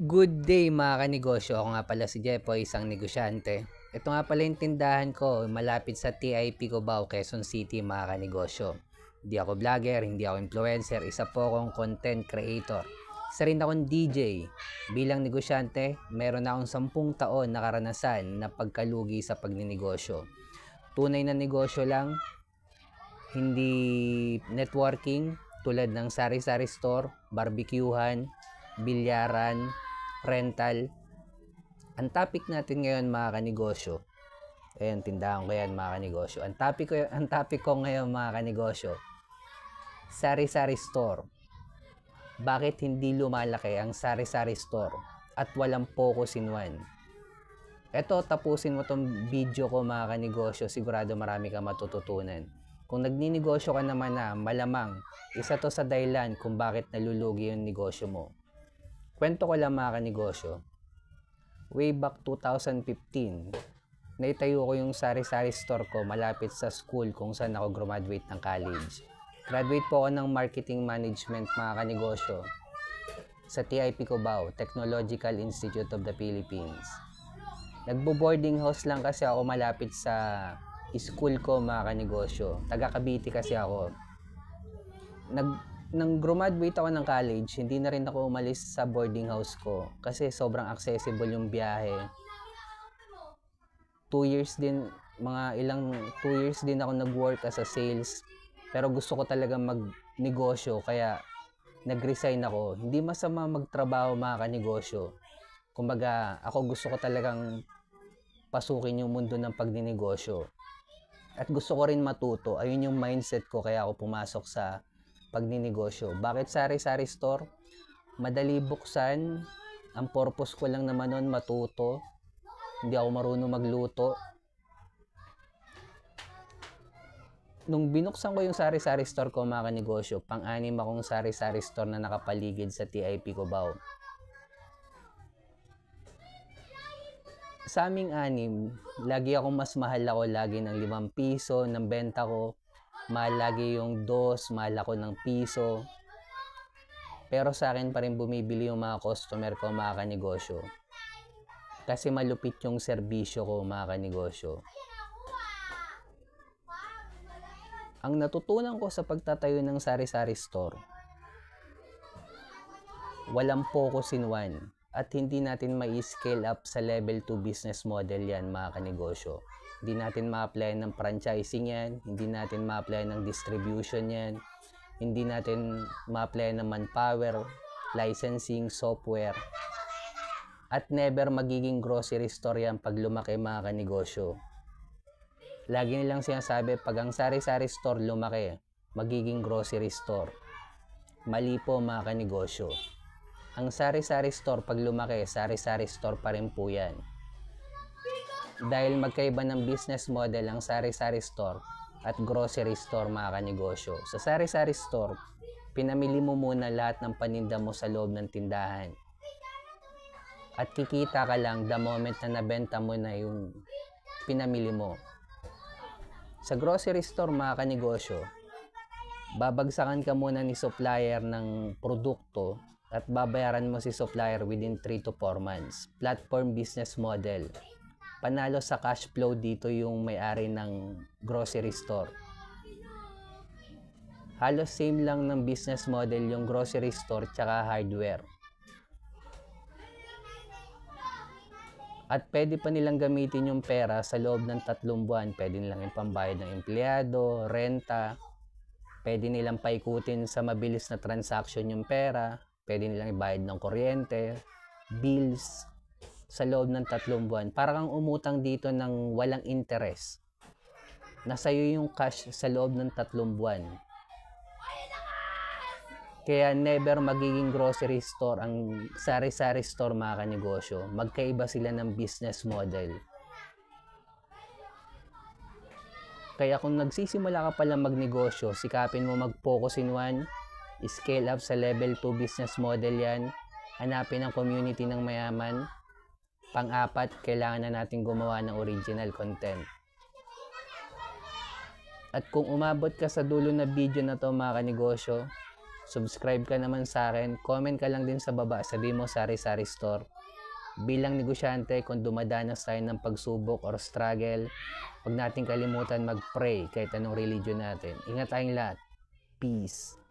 Good day mga kanegosyo, ako nga pala si Jepoy, isang negosyante. Ito nga pala yung tindahan ko, malapit sa TIP Cubao, Quezon City mga kanegosyo. Hindi ako vlogger, hindi ako influencer, isa po akong content creator. Isa rin akong DJ. Bilang negosyante, meron akong 10 taon na karanasan na pagkalugi sa pagninegosyo. Tunay na negosyo lang, hindi networking tulad ng sari-sari store, barbecuehan, bilyaran, rental. Ang topic natin ngayon mga kanegosyo, ayan, tindahan ko yan mga kanegosyo. Ang topic ko ngayon mga kanegosyo, sari-sari store. Bakit hindi lumalaki ang sari-sari store at walang focus in one? Eto, tapusin mo tong video ko mga kanegosyo, sigurado marami kang matututunan. Kung nagninegosyo ka naman na, malamang isa to sa dahilan kung bakit nalulugi yung negosyo mo. Kwento ko lang mga kanegosyo, way back 2015, naitayo ko yung sari-sari store ko malapit sa school kung saan ako graduate ng college. Graduate po ako ng marketing management mga kanegosyo sa TIP Cubao, Technological Institute of the Philippines. Nagbo-boarding house lang kasi ako malapit sa school ko mga kanegosyo. Taga Cavite kasi ako. Nang graduate ako ng college, hindi na rin ako umalis sa boarding house ko kasi sobrang accessible yung biyahe. 2 years din ako nag-work as a sales, pero gusto ko talaga magnegosyo kaya nag-resign ako. Hindi masama magtrabaho mga kanegosyo. Kumbaga, ako gusto ko talagang pasukin yung mundo ng pagninegosyo. At gusto ko rin matuto. Ayun yung mindset ko kaya ako pumasok sa pagninegosyo. Bakit sari-sari store? Madali buksan. Ang purpose ko lang naman nun matuto. Hindi ako marunong magluto. Nung binuksan ko yung sari-sari store ko mga kanegosyo, pang-anim akong sari-sari store na nakapaligid sa TIP Cubao. Sa aming anim, lagi akong mas mahal ako lagi ng 5 piso ng benta ko. Mahal lagi yung 2, mahal ako ng piso. Pero sa akin pa rin bumibili yung mga customer ko mga kanegosyo. Kasi malupit yung serbisyo ko mga kanegosyo. Ang natutunan ko sa pagtatayo ng sari-sari store, walang focus in one. At hindi natin mai-scale up sa level 2 business model yan mga kanegosyo. Hindi natin ma-apply ng franchising yan, hindi natin ma-apply ng distribution yan, hindi natin ma-apply ng manpower, licensing, software, at never magiging grocery store yan pag lumaki mga kanegosyo. Lagi nilang sinasabi, pag ang sari-sari store lumaki, magiging grocery store. Mali po mga kanegosyo. Ang sari-sari store pag lumaki, sari-sari store pa rin po yan. Dahil magkaiba ng business model ang sari-sari store at grocery store mga kanegosyo. Sa sari-sari store, pinamili mo muna lahat ng paninda mo sa loob ng tindahan. At kikita ka lang the moment na nabenta mo na yung pinamili mo. Sa grocery store mga kanegosyo, babagsakan ka muna ni supplier ng produkto at babayaran mo si supplier within 3 to 4 months. Platform business model. Panalo sa cash flow dito yung may-ari ng grocery store. Halos same lang ng business model yung grocery store tsaka hardware. At pwede pa nilang gamitin yung pera sa loob ng 3 buwan. Pwede nilang ipambayad ng empleyado, renta. Pwede nilang paikutin sa mabilis na transaction yung pera. Pwede nilang ibayad ng kuryente, bills, sa loob ng 3 buwan. Para kang umutang dito ng walang interest. Nasa iyo yung cash sa loob ng 3 buwan. Kaya never magiging grocery store ang sari-sari store mga kanegosyo. Magkaiba sila ng business model. Kaya kung nagsisimula ka pala magnegosyo, sikapin mo mag-focus in one, scale up sa level 2 business model yan, hanapin ang community ng mayaman. Pang-apat, kailangan na natin gumawa ng original content. At kung umabot ka sa dulo na video na to mga kanegosyo, subscribe ka naman sa akin, comment ka lang din sa baba, sabi mo sari-sari store. Bilang negosyante, kung dumadanas tayo ng pagsubok or struggle, huwag nating kalimutan mag-pray kahit anong religion natin. Ingat tayong lahat. Peace.